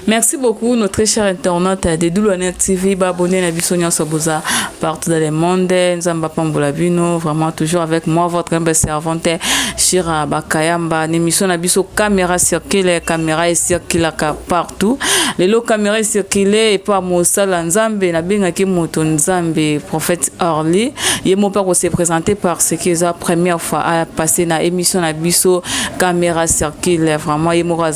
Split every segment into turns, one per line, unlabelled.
Merci beaucoup, notre très cher internaute de Doulouanet TV, abonné à Bissonia Soboza partout dans le monde. Nzamba Pambolabino, vraiment toujours avec moi, votre humble servante, Shira Bakayamba. L'émission Nabiso caméra circule, caméra est circule partout. Les lots caméra circule et pas Moussala Nzambe, Nabinga Kimoto Nzambe, prophète Orly. Il mon père s'est présenté parce que c'est la première fois à passer dans l'émission Nabiso caméra circule. Vraiment, il m'a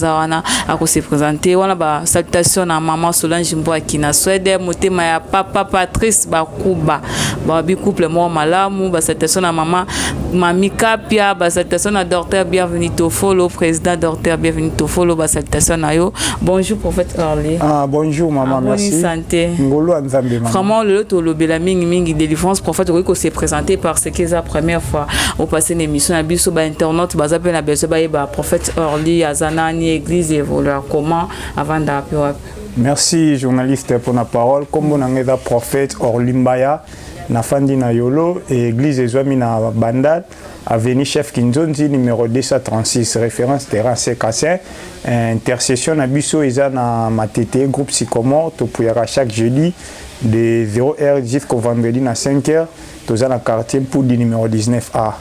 s'est présenté. On a salutation à maman Solange Mboa qui na Suède, motema ya papa Patrice Bakuba. Babi couple moi malamu, salutation à maman Mami Kapia, salutation à docteur bienvenue to follow, président docteur bienvenue to follow, salutation à yo. Bonjour prophète Orly.
Ah bonjour maman, merci.
Bonne santé.
Ngolo Nzambe maman.
Vraiment le to lobela mingi délivrance prophète Orly s'est présenté parce que c'est la première fois au passé une émission à biso ba internaute ba zape na beso ba prophète Orly azanani église évoluer comment avant d'appeler.
Merci journaliste pour la parole. Comme on a dit prophète Orly Mbaya na fandi na yolo et église ezwami na Bandal avenue chef Kinzonzi numéro 236 référence terrain CK5 intercession na biso eza na matete groupe Sycomore to puyara chaque jeudi de 0h jusqu'au vendredi na 5h toza na quartier pour du numéro 19A.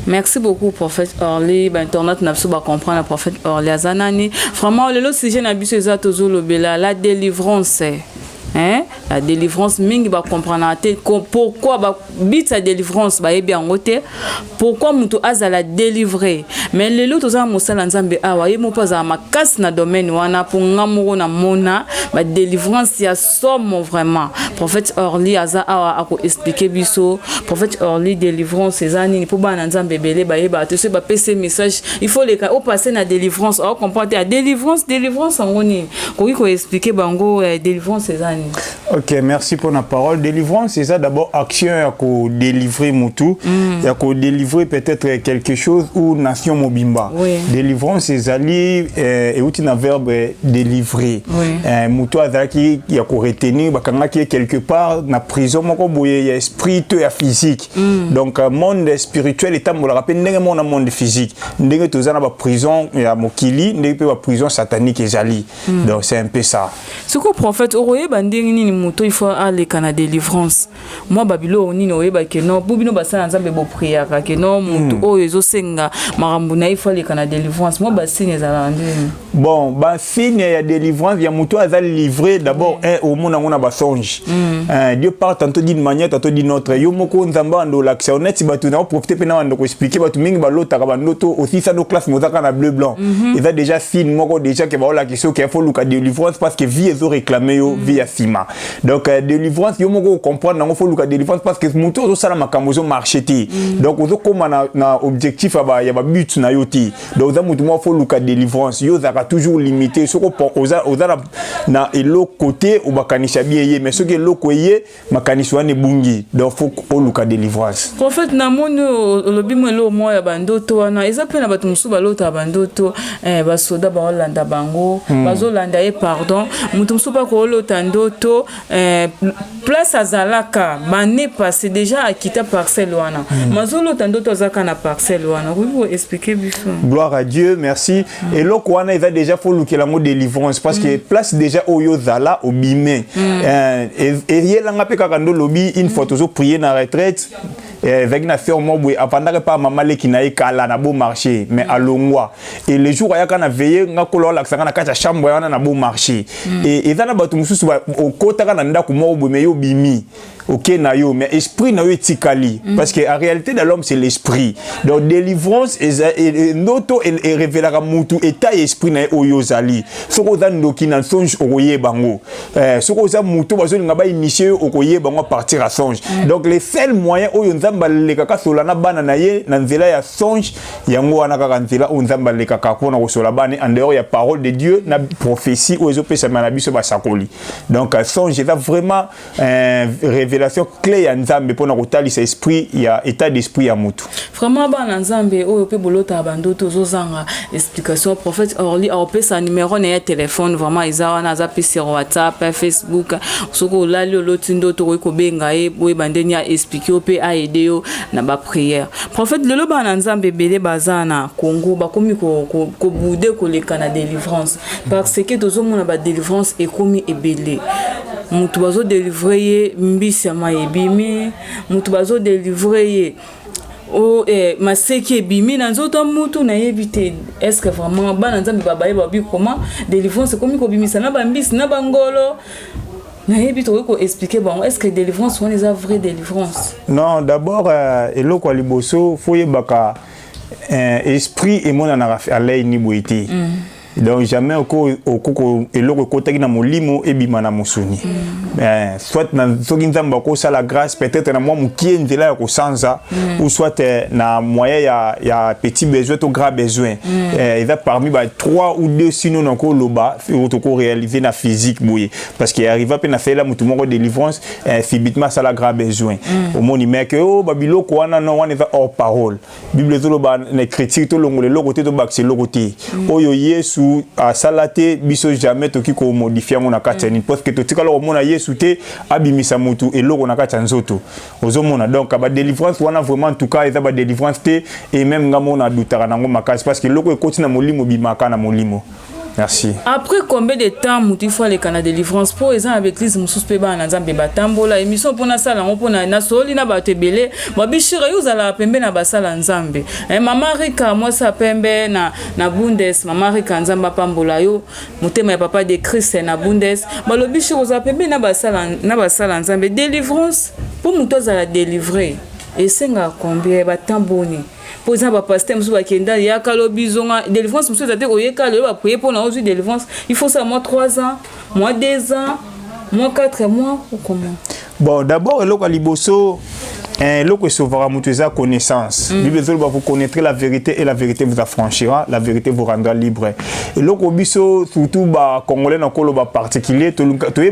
Merci beaucoup prophète Orly. Internet n'a pas comprendre prophète Orly azanani. Vraiment le sujet na biso eza tozo lobela la délivrance. Hein? La délivrance, mingi va comprendre pourquoi bit sa délivrance ba bien ngote pourquoi muto aza la délivrer mais les autres za mosala nzambe awa ye mo pas za makas na domaine wana pour ngamuro na mona ba délivrance ya somme vraiment prophète Orly aza awa ako expliquer biso prophète Orly délivrance ezani pour ba nzambe belé ba yeba te se ba PC message il faut les au passer na délivrance au comprendre la délivrance ngoni ko expliquer bango délivrance ezani.
Ok, merci pour la parole. Délivrance, c'est ça d'abord action à délivrer Moutou, à délivrer peut-être quelque chose ou nation mobimba.
Oui.
Délivrance, c'est allié et où tu as verbe délivrer.
Oui.
Moutou a qui a retenir, qui est quelque part dans la prison, il y a esprit et physique. Donc, monde spirituel est un monde physique. Ndenge tu as la prison, il y a Mokili, ndenge la prison satanique et Zali. Donc, c'est un peu ça.
Ce que prophète Oroye bandingi muto il faut aller kana délivrance moi babilo ni no yeba ke no bubino basana nzambe bo prière ke no muto o ezo senga marambu na il faut aller kana délivrance moi basine za ndini
bon ba signe ya délivrance ya muto azal livré d'abord au monde ngona ba songe Dieu parle tantôt d'une manière tantôt d'une autre yo moko nzamba ndo l'action honnête batu na profiter pena ndo ko expliquer batu mingi ba lota ba ndoto aussi ça nos classes mozaka na bleu blanc il va déjà signe moko déjà que ba la question qu'il faut luka délivrance parce que vie ezo réclamer yo vie sima. Donc délivrance yo moko comprendre nango faut luka délivrance parce que muto zo sala makambo zo marcheter donc ozo koma na objectif aba ya ba but na yoti donc za muto mo faut luka délivrance yo za toujours limité soko oza na elo côté ou bakanisha bieye mais ce que loko yé makaniswa ne bungi donc faut luka délivrance
prophète na mono lobimo lo mo ya bandoto wana ezape na batu musu balota bandoto ba soda ba olanda bango bazo landa e pardon mutu musu ba ko lota ndoto place azalaka mané passé déjà à quitter parcelle wana mazolo tandoto zaka na parcelle wana vous expliquer biso
gloire à Dieu merci et loko wana il va déjà faut luka la mot délivrance parce que place déjà oyo zala obimé et yelanga pe kakando lobby une fois toujours prier na retraite avec na faire moi avant d'aller pas maman le qui na ekala na beau marché mais à longwa et les jours ayaka na veiller nga kolo la sanga na kata chambre yana na beau marché et ezana batu mususu au kota kana ndako mo mais yo bimi ok na yo mais esprit na yo etikali parce que en réalité de l'homme c'est l'esprit donc délivrance et noto et révélera mutu état esprit na oyo zali soko za ndoki na songe okoye bango soko za mutu bazo nga ba initier okoye bango partir à songe donc les seuls moyens oyo nzamba lekaka solana bana na ye na nzela ya songe yango wana kaka nzela o nzamba lekaka pona ko sola bana en dehors ya parole de Dieu na prophétie o ezopesa na biso ba sakoli donc songe est vraiment révélation clé ya nzambe pona kotalisa esprit ya état d'esprit ya mutu
vraiment bana nzambe oyo pe bolota bandoto zozanga explication prophète Orly a opesa numéro na ya téléphone vraiment izara na za sur WhatsApp Facebook soko lali lotindo to ko benga e boy bandeni a expliquer pe a aider vidéo na ba prière prophète lelo ba na nzambe belé bazana Congo ba komi ko bouder ko leka na délivrance parce que tozo mona ba délivrance et komi ebelé mutu bazo délivrer mbisi ma ebimi mutu bazo délivrer o maseki ebimi na nzoto mutu na yebite est-ce que vraiment ba nzambe baba yeba bi comment délivrance komi ko bimisa na ba mbisi na bangolo na yebite ko expliquer bon est-ce que délivrance on les a vraie délivrance
non d'abord eloko liboso foye baka esprit et mon na alay ni boité donc jamais au eloko kotaki na molimo ebima na musuni soit na soki nzamba ko sala grâce peut-être na moi mukie nzela ya ko sanza ou soit na moyen ya petit besoin to grand besoin il va parmi ba 3 ou 2 sinon nako loba to ko réaliser na physique boye parce qu'il arrive à peine faire la mutu moko délivrance subitement ça la grand besoin au moni mec oh babilo ko wana no wana va hors parole bible zo loba na critique to longole lokote to bakse lokote oyo yesu a salate biso jamais to ki ko modifier mon akatani parce que to tikala ko mona yesu te abimisa mutu et loko na kata nzoto ozomona donc ba délivrance wana vraiment en tout cas eza ba délivrance te et même ngamo na dutara nango makasi parce que loko ekoti na molimo bimaka na molimo. Merci. Après
combien de temps mutu fois les canaux de délivrance pour les gens avec l'église musupe ba na nzambe batambola émission pour na sala ngo na na soli na batebele babishira yuzala pembe na basala nzambe mama Rika moi sa pembe na bundes mama Rika nzamba pambola yo mutema ya papa de Christ na bundes balobishira za pembe na basala nzambe délivrance pour mutu za la délivrer et senga combien batamboni. Pour exemple, pasteur Moussa Kenda, il y a Kalobizonga, délivrance, Moussa Tate, Oyeka, le va prier pour la délivrance. Il faut ça, moi 3 ans, moi 2 ans, moi 4 mois, ou comment?
Bon, d'abord, le Kaliboso, le sauvera mutueza connaissance. Bible va vous connaître la vérité et la vérité vous affranchira, la vérité vous rendra libre. Et le biso surtout ba congolais na kolo ba particulier to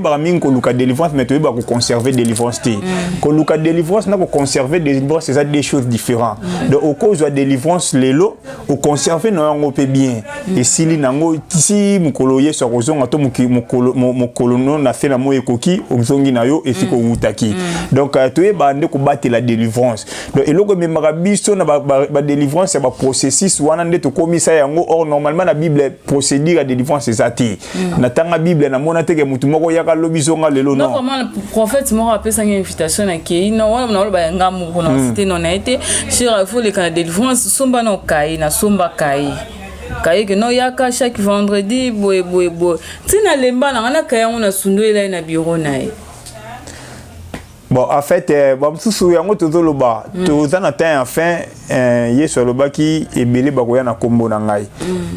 ba mingi ko luka délivrance mais to ba ko conserver délivrance té. Ko luka délivrance na ko conserver délivrance c'est des choses différentes. Donc au cause de délivrance lelo au conserver no ngo pe bien. Et si li nango si mukolo yeso ko zonga to mukolo no na fait na mo ekoki obzongi na yo et si ko utaki. Donc to ba nde ko battre la délivrance. Donc eloko me marabiso na ba délivrance ya ba processus wana nde to komisa yango or normalement la Bible procédure à délivrance ezati. Na tanga Bible na mona teke mutu moko yaka lobizonga lelo non.
Non vraiment le prophète m'a appelé ça une invitation à qui non wana ba ngamu ko na cité non a été sur il faut les canaux de délivrance somba no kai na somba kai. Kai que no yaka chaque vendredi boy tina lemba na ngana kai on a sundoela na bureau nae.
Bon, en fait, je yango tozoloba tozana ta enfin yesu loba ki ebele bakoya na kombo na ngai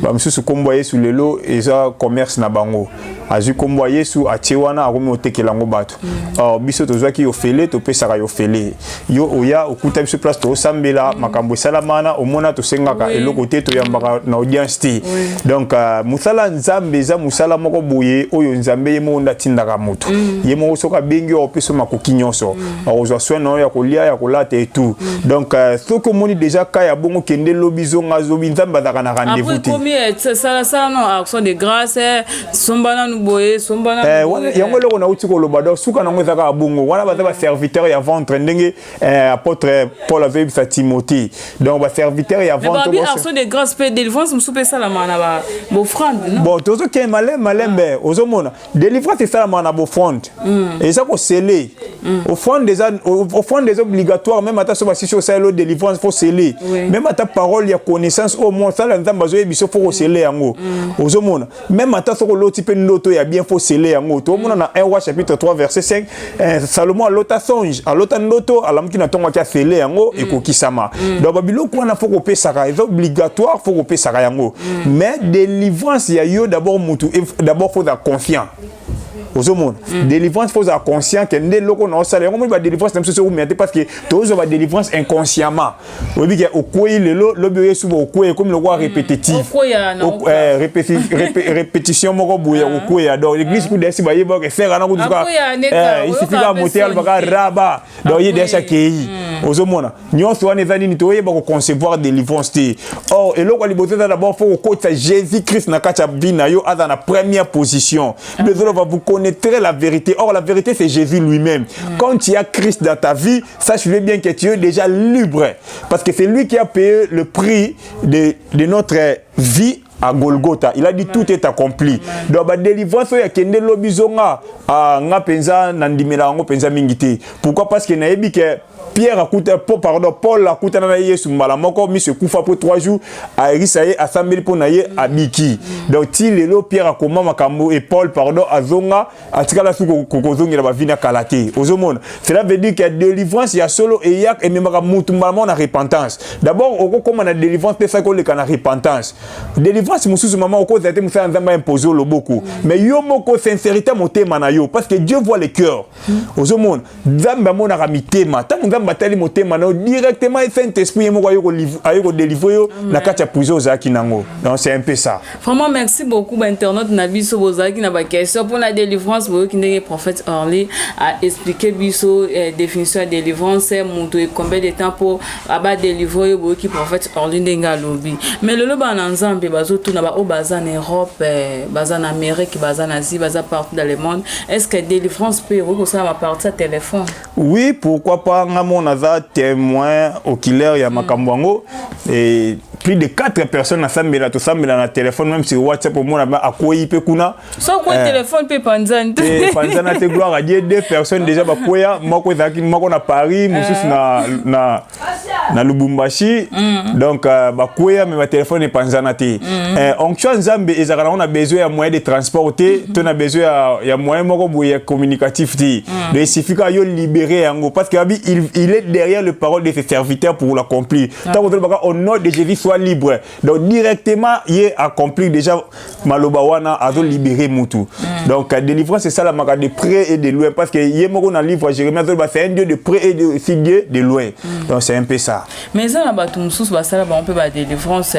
ba msusu kombo yesu lelo eza commerce na bango azu kombo yesu atiwana akomi otekela ngo bato biso tozwaki yo fele to pesaka yo fele yo oya okuta biso place to sambela makambo salamana omona to sengaka eloko te to yambaka na audience ti donc musala nzambe za musala moko boye oyo nzambe yemo ndatindaka mutu yemo soka bengi o peso makoki nyonso ozwa sono ya kolia ya kolata et tout donc soko moni déjà kaya bongo kende lobizo ngazobi nzamba zaka na rendez-vous
après combien ça non action de grâce sombana nuboye sombana
yango loko na uti ko lobado suka na ngweza ka bongo wana baza ba serviteur ya ventre ndenge apôtre Paul avait dit à Timothée donc ba serviteur ya ventre
mais action de grâce peut délivrance musupe sala mana ba offrande non
bon tozo ke malembe ozomona délivrance c'est sala mana bo offrande et ça ko sceller offrande des obligatoires même à sur ça l'eau délivrance faut sceller même à ta parole il y a connaissance au moins ça l'entend bazo biso faut sceller yango ozomona même à ta sur l'autre type noto ya bien faut sceller yango to mona na 1 roi chapitre 3 verset 5 Salomon à l'autre songe à l'autre noto à l'homme qui na tonga kia sceller yango et kokisama donc babilo ko na faut ko pesa ka est obligatoire faut ko pesa ka yango mais délivrance ya yo d'abord mutu d'abord faut être confiant aux hommes délivrance faut être conscient que ndé loko na osala ngo ba délivrance na mso mais parce que tozo ba délivrance inconsciemment obi ke okoyi lelo lobi yesu bo okoyi comme le roi répétitif répétition moko boye okoyi donc l'église ku desi ba yeba ke faire na ku duka il suffit ka motel baka raba donc il desa kei ozomona nyonso wana eza nini toyeba koconcevoir délivrance te. Or eloko ya liboso eza d'abord faut kokotisa Jésus Christ na kati ya vie na yo aza na première position. Désolé, vous connaîtrez la vérité. Or la vérité c'est Jésus lui-même. Quand tu as Christ dans ta vie, sache-le bien que tu es déjà libre parce que c'est lui qui a payé le prix de notre vie à Golgotha. Il a dit tout est accompli. Donc ba délivrance ya kende lobizonga nga penza nandimela ngo penza mingité. Pourquoi? Parce que nayebi que Pierre Paul a coûté na Yesu mbala moko mi se kufa pour 3 jours a risaye assemblée pour naye abiki. Donc ti lelo Pierre a koma makambo et Paul azonga atikala su kokozongela ba vina kalate. Ozomona. Cela veut dire que la délivrance ya solo et yak et même mutu mbala na repentance. D'abord oko comme na délivrance pe ça ko le kana repentance. Délivrance mususu maman oko zate musa nzamba imposer loboko. Mais yo moko sincérité motema na yo parce que Dieu voit les cœurs. Ozomona. Nzamba mona ramitema. Batali motema na directement et Saint-Esprit yemo ayoko délivrer na kati ya prison zaki nango. Donc c'est un peu ça.
Vraiment merci beaucoup internaute na biso bozaki na ba question pour la délivrance boyo kindenge prophète Orly a expliqué biso définition de délivrance muto et combien de temps pour aba délivrer boyo ki prophète Orly ndenga lobi. Mais le loba na nzambe bazo tuna ba o baza en Europe, baza en Amérique, baza en Asie, baza partout dans le monde. Est-ce que délivrance peut ressortir à partir de téléphone?
Oui, pourquoi pas. On a témoin oculaire ya makambwango et plus de 4 personnes ensemble là tout ça mais dans le téléphone même sur WhatsApp pour moi à quoi il peut kuna
so quoi téléphone peut panzan
panzana te gloire à Dieu 2 personnes déjà ba koya moko zaki moko na Paris mususu na Lubumbashi donc ba koya mais ma téléphone est panzana te onction nzambe ezaka on a besoin ya moyen de transporter tu as besoin ya moyen moko boye communicatif te donc il suffit que yo libérer yango parce que il est derrière le parole de ses serviteurs pour l'accomplir tant que au nom de Jésus soit libre. Donc directement il est accompli déjà malobawana a libéré mutu. Donc délivrance c'est ça la marque de près et de loin parce que il y a mon livre Jérémie c'est un Dieu de près et de loin. Donc c'est un peu ça.
Mais ça là batu mususu basala ba on peut ba délivrance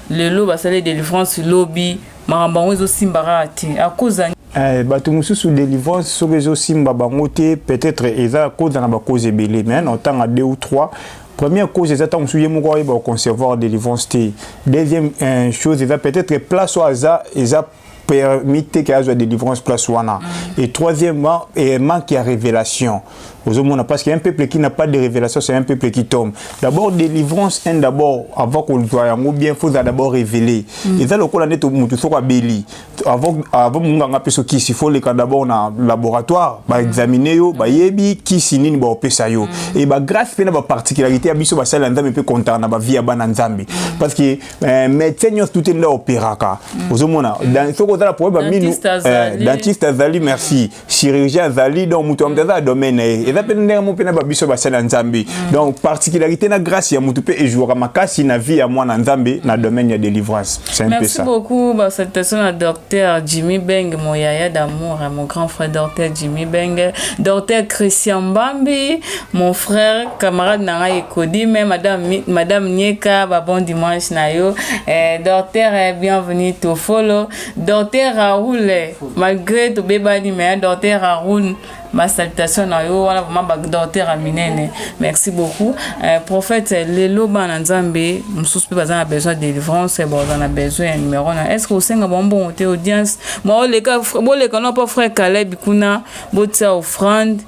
le lo basala délivrance lobby marambango zo simbarati à cause
batu mususu délivrance sobezo simba bangote peut-être eza cause na ba cause belé mais en temps à 2 ou 3. Première cause, c'est attendre souiller mon corps pour concevoir délivrance. Deuxième chose, c'est peut-être place au hasard, permis qu'il y ait de délivrance place ou ana. Et troisièmement, manque de révélation. Parce qu'il y a un peuple qui n'a pas de révélation, c'est un peuple qui tombe. D'abord, délivrance, d'abord, avant qu'on le voie, bien, il faut d'abord révéler. Et ça, le coup, on est au monde, il faut béli. Avant, il faut les cas d'abord dans le laboratoire, examiner, yebi, qui sinine, pesayo. Et grâce à la particularité, abisso, ça, l'ensemble peut compter dans la vie à Bananzambi. Parce que médecin, tout est là au Peraka. Dans ce qu'on a pour dentiste Azali, merci. Chirurgien Azali, donc, mouton dans domaine. Donc particularité na grâce ya mutu pe et jouera makasi na vie à moi na nzambe na domaine de délivrance. C'est un peu ça.
Merci beaucoup bah cette personne à docteur Jimmy Beng mon yaya d'amour mon grand frère docteur Jimmy Beng, docteur Christian Bambi, mon frère camarade na Ekodi même madame Nieka ba bon dimanche na yo docteur bienvenue to follow docteur Raoul malgré to bebani mais docteur Raoul ma salutation na yo wala vraiment docteur Aminene. Merci beaucoup. Prophète lelo bana nzambe mususu pe bazana besoin de délivrance bazana besoin numéro na est-ce que au senga bon te audience moi les cas non pas frère Caleb kuna botia offrande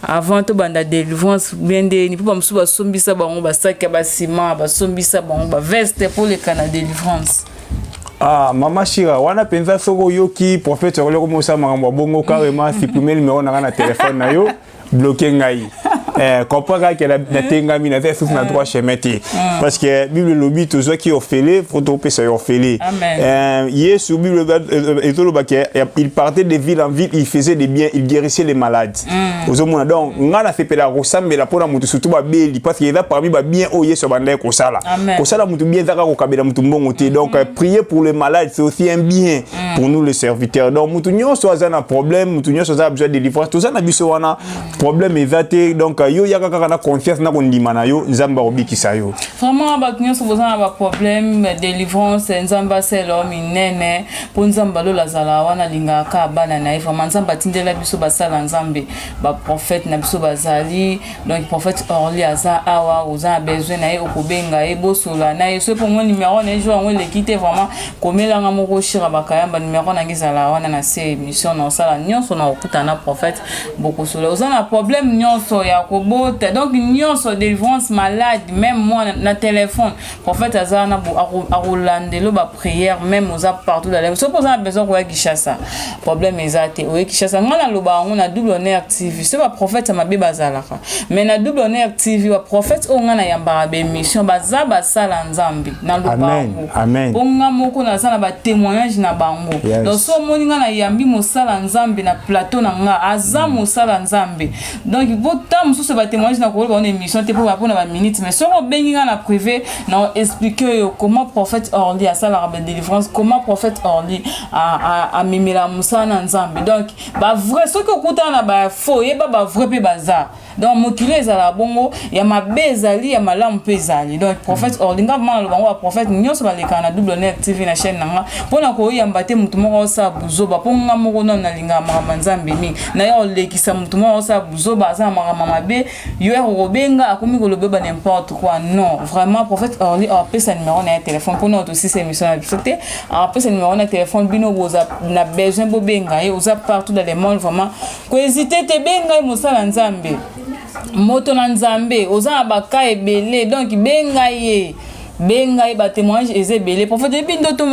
avant to banda délivrance bien de ni pas mususu ba sombisa bango ba sac ba ciment ba sombisa bango ba veste pour les canaux délivrance.
Ah, Mama Shira, wana penza soko yoki prophète Orly comme ça makambo bongo carrément supprimer le numéro na téléphone na yo bloquer ngai. Comprends que la tengami na fait na droit chemin parce que Bible lobby tout ça qui orphelé faut topé ça orphelé. Yesu Bible il partait de ville en ville, il faisait des biens, il guérissait les malades. Ozomona donc ngana fait pela ressemble la pona mutu surtout ba beli parce qu'il y a parmi ba bien o yeso banda ko sala. Ko sala mutu bien zaka ko kabela mutu mbongo te donc prier pour les malades c'est aussi un bien pour nous les serviteurs. Donc mutu nyonso azana problème, mutu nyonso azana besoin de délivrance, tout ça na biso wana problème évaté donc yo yaka kaka na confiance na kondima na yo nzamba obikisa yo
vraiment ba kunyo so bozana ba problème délivrance nzamba c'est l'homme inene pour nzamba lo lazala wana linga ka bana na vraiment nzamba tindela biso basala nzambe ba prophète na biso bazali donc prophète Orly aza awa oza besoin na ye okobenga e bosola na ye so pour moi numéro na jour on le quitter vraiment komela nga moko shira bakayamba numéro na ngizala wana na se émission na sala nyonso na okutana prophète beaucoup sola ozana problème nyonso ya kobota donc nyonso délivrance malade même moi na téléphone prophète azana a rolandelo ba prière même oza partout dans les so posa besoin ko Kinshasa problème ezate o Kinshasa ngana loba on a double honneur TV so ba prophète mabe bazalaka mais na double honneur TV wa prophète o ngana yamba ba émission bazaba sala nzambi na loba
amen
onga moko na sala ba témoignage na bango donc so moni ngana yambi mosala nzambi na plateau na nga aza mosala nzambi donc botam so ba témoignage na ko ba une émission te pour na ba minute mais so bengi ngana privé na expliquer comment prophète Orly a ça la délivrance comment prophète Orly a mimila musana nzambe donc ba vrai ce que kutana ba faux et ba vrai pe bazar donc mokile ezala bongo ya mabezali ya malamu pezali donc prophète Orly ngama lo bango prophète nyonso baleka na double net TV na chaîne nanga pona ko yamba te mutu moko sa buzoba ponga moko na linga mama nzambe mi na ya olekisa mutu moko sa buzoba za mama mabe yo robenga akomi ko lobe ba n'importe quoi non vraiment prophète Orly a appelé sa numéro na téléphone pour notre aussi émission na bisité a appelé sa numéro na téléphone bino boza na besoin bo benga et oza partout dans le monde vraiment ko hésiter te benga mosala nzambe moto na nzambe oza baka ebele donc benga ye ba témoignage ezebele prophète depuis ndoto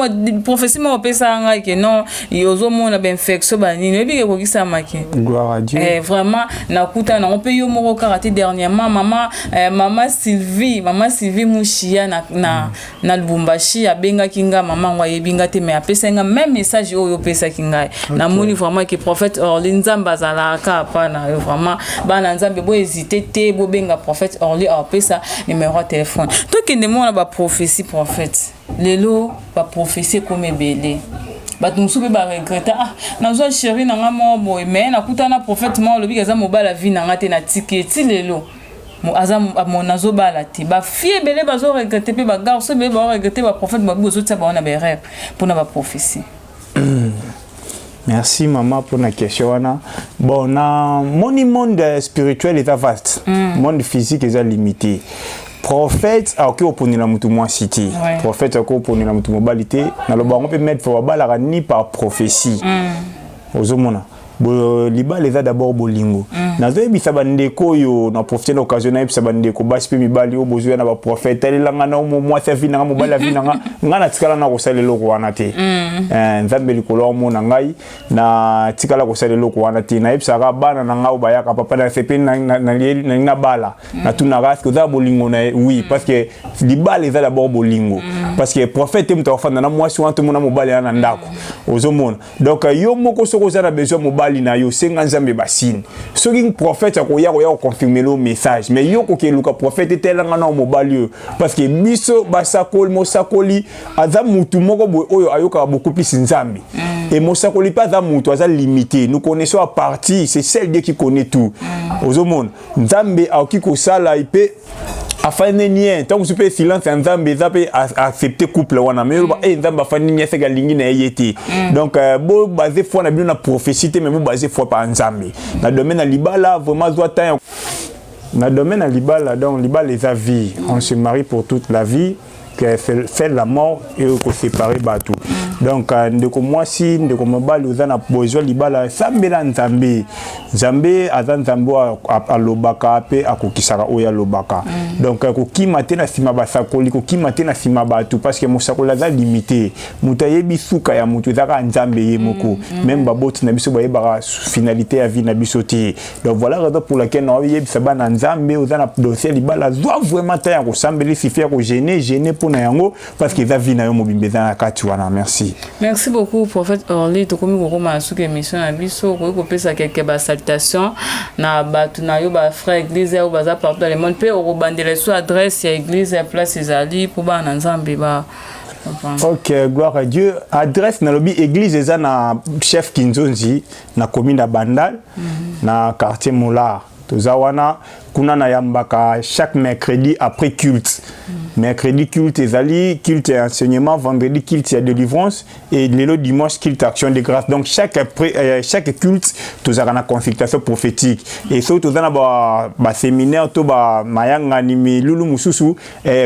prophétie mo pesa nga que non yozo mona ben infection ba nini ebi ke kokisa maki
gloire à Dieu
vraiment na kuta na on peut yo moko karaté dernièrement maman Sylvie Mouchia na Lubumbashi abenga kinga maman ngwa yebinga te mais apesa nga même message oyo pesa kinga na moni vraiment que prophète Orly nzamba zala ka pa na vraiment bana nzambe bo hésiter te bo benga prophète Orly apesa numéro de téléphone to kende mona ba prophétie prophète lelo ba prophétie comme belé bato musupe ba regreta nazo chéri na nga mo boy mais na kutana prophète mo lobi kaza mobala vie na nga te na tiketi lelo mo aza mo nazo bala te ba fie belé bazo regretter pe ba garçon be ba regretter ba prophète ba bozo tsa ba na ba rêve pour na ba prophétie.
Merci maman pour la question. Bon, mon monde spirituel est vaste, monde physique est limité. Prophète a ok oponi la mutu moi cité. Prophète a ok oponi la mutu mobilité. Na lo bango peut mettre pour bala ni par prophétie. Ozomona. Bo liba les a d'abord bolingo. Na zo ebisa bandeko yo na profiter l'occasion na ebisa bandeko basi pe mibali o bozo na ba prophète elle langa na mo moi sa vie na mobala vie na nga na tikala na ko sala loko wana te. Nzambe likolo mo na ngai na tikala ko sala loko wana te na ebisa ka bana na nga o bayaka papa na sepe na bala na tuna ras ko za bolingo na oui parce que liba les a d'abord bolingo parce que prophète mto ofanda na moi so anto mo na mobali na ndako ozomona donc yo moko soko za na besoin mobali na yo senga nzambe basine soki prophète akoya confirmer le message mais yo ko ke luka prophète telanga na mobali parce que biso basakoli mosakoli aza mutu moko oyo ayoka beaucoup plus nzambe et mosakoli pas aza mutu aza limité nous connaissons à partie c'est celle Dieu qui connaît tout ozomona nzambe aoki ko sala ipe afane nien tant que tu peux silence nzambe zape accepter couple wana mais nzambe afane nien c'est galingi na yete donc bo basé foi na bien na prophétie mais bo basé foi par nzambe na domaine na libala vraiment doit temps na domaine na libala donc libala les avis on se marie pour toute la vie que fait la mort et qu'on séparer bateau donc ndeko mwasi ndeko mobali uzana besoin libala sambela nzambe nzambe azan nzambe alobaka pe akokisaka oya lobaka donc kokima te na sima basakoli kokima te na sima bato parce que mosakoli za limité muta yebi suka ya mutu zaka nzambe ye moko même baboti na biso bayebaka finalité ya vie na biso te donc voilà raison pour laquelle na yebi sabana nzambe uzana dossier libala doit vraiment ta ya kosambeli sifia ko gêner pour na yango parce que za vie na yo mobimbeza na kati wana merci.
Merci beaucoup prophète Orly to komi ko ma suka émission na biso ko pesa quelques salutations na batu na yo ba frère église ou baza partout dans le monde pe o bandele sur adresse ya église ya place Ezali pour ba na nzambe ba.
Ok, gloire à Dieu. Adresse na lobby église eza na chef Kinzonzi na commune de Bandal na quartier Molar. Tozawana kuna na yambaka chaque mercredi après culte. Mercredi culte ezali, culte et enseignement, vendredi culte et délivrance et le dimanche culte action de grâce. Donc chaque culte tous a une consultation prophétique et surtout dans ba séminaire to ba mayanga anime lulu mususu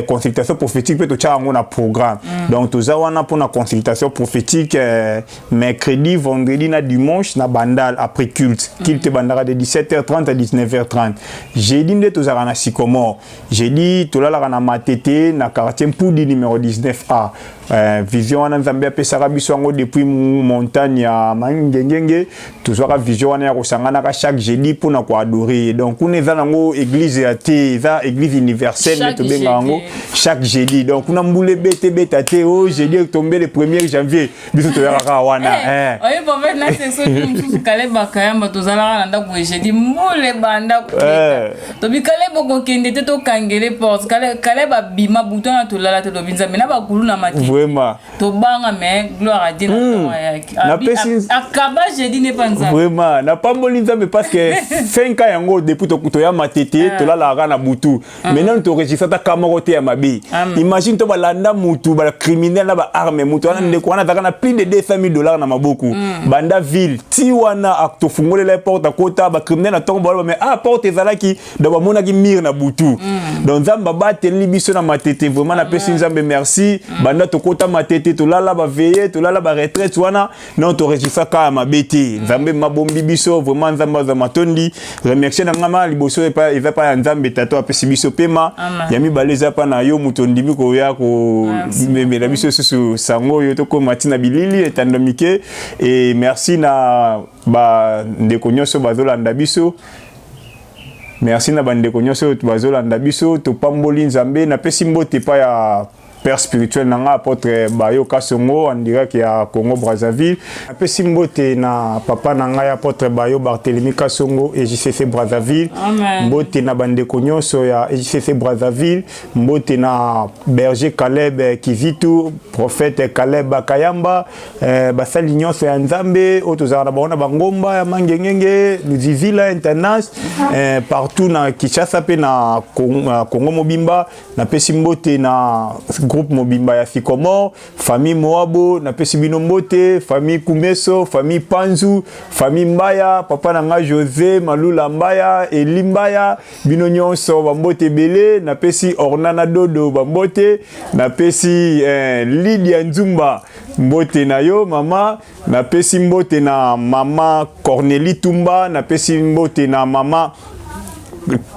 consultation prophétique peut to un programme. Donc tous a wana pour une consultation prophétique mercredi, vendredi na dimanche na bandal après culte. Culte bandara de 17h30 à 19h30. Jeudi nde tous a na sycomore. Jeudi to la na matete na quartier Mpoudi numéro 19A. Vision wana nzambe apesaka biso yango depuis montagne ya Mangengenge tozwaka vision wana ya kosangana ka chaque jeudi mpona koadorer. Donc kuna eza nango église ya te eza église universelle to benga yango chaque jeudi. Donc kuna mbule beta te o jeudi tombé le 1er janvier biso toyaka wana
oyo prophète na c'est so mususu Kaleba Kayamba tozalaka na ndako jeudi mbule banda to bikale boko kende te to kangele porte Kaleba bima bouton na to lala te do binza mena ba kulu na mati
vraiment
to banga mais gloire à Dieu na akaba jeudi ne panza
vraiment na pamboli nzambe parce que 5 ans yango depuis to ya matete to la la na butu maintenant to registre ta kamoko te ya mabe imagine to balanda mutu ba criminel na ba arme mutu wana ndeko wana taka na plus de $200,000 na maboku banda ville ti wana akto fungolela porte kota ba criminel na tongo ba mais porte ezalaki do ba mona ki mire na butu donc nzamba ba teli biso na matete vraiment na pesi nzambe merci banda to kota matete to lala ba veiller to lala ba retraite wana non to registre ka mabeti nzambe mabombi biso vraiment nzamba za matondi remercier na ngama liboso epa eza pa nzambe tato apesi biso pema ya mibaleza pa na yo mutondi miko ya ko memela biso susu sango yo to ko matina bilili etandomike et merci na ba ndeko nyoso bazolanda biso. Merci na bandeko nyoso bazolanda biso to pamboli nzambe na pesi mbote pa ya père spirituel nanga apôtre Bayo Kasongo en direct ya Congo Brazzaville. Apesi mbote na papa nanga ya apôtre Bayo Barthélemy Kasongo et JCC Brazzaville. Mbote na bandeko nyoso ya JCC Brazzaville, mbote na berger Caleb Kivitu, prophète Caleb Kayamba, basali nyoso ya nzambe otozala baona bangomba ya Mangengenge, Zivila International, partout na Kinshasa pe na Congo Mobimba, na pesi mbote na groupe Mobimba ya Sycomore, famille Moabo, na pesi bino mbote, famille Kumeso, famille Panzu, famille Mbaya, papa nanga José, Malula Mbaya, Eli Mbaya, bino nyonso bambote belé, na pesi Ornana Dodo bambote, na pesi Lydia Nzumba mbote na yo mama, na pesi mbote na mama Cornélie Tumba, na pesi mbote na mama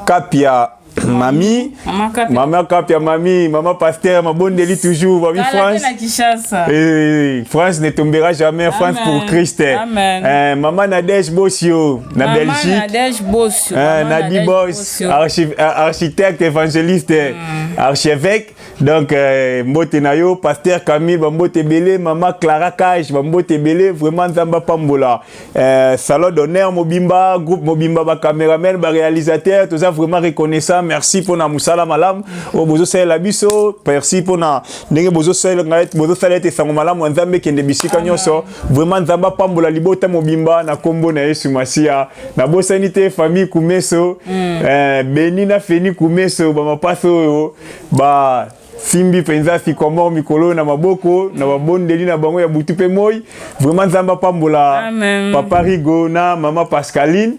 Kapia Mami, maman Kapia Mami, maman Pasteur, ma bonne délit toujours, Mami France. France ne tombera jamais, France pour Christ. Maman Nadège Bossio, na Belgique.
Nadège Bossio.
Nadi Boss, architecte, évangéliste, archevêque. Donc, Mbote Nayo, Pasteur Camille, Bambote Belé, maman Clara Kaj, Bambote Belé, vraiment Zamba Pambola. Salon d'honneur Mobimba, groupe Mobimba, ba caméraman, ba réalisateur, tout ça vraiment reconnaissant. Merci pour na musala malam. O bozo sel labiso, merci pour na ndenge bozo sel ngaet, bozo salete sango malam nzambe kende bisika nyoso. Vraiment Zamba Pambola libota Mobimba na kombo na Yesu Masia. Na bosanité famille Kumeso, Benina Feni Kumeso, ba mapaso ba Simbi penza Sycomore mikolo na maboko na babondeli na bango ya butu pe moi vraiment Zamba Pambola papa Rigo na maman Pascaline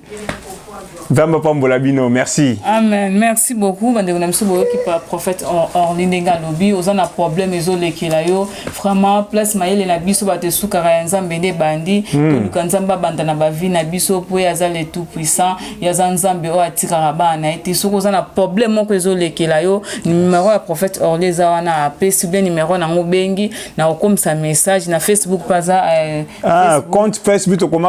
Zamba Pambola bino, merci.
Amen. Merci beaucoup. Bande on a monsieur boyo qui par prophète en lindenga lobi, aux a problème ezole kilayo. Vraiment place maïle na biso ba te sukara nzambe de bandi, to lukanzamba banda na ba vie na biso po ya zale tout puissant, ya nzambe o atikara ba na ete soko za na problème moko ezole kilayo, numéro ya prophète Orleza wana apesi bien numéro na ngobengi na okomsa message na Facebook paza
compte Facebook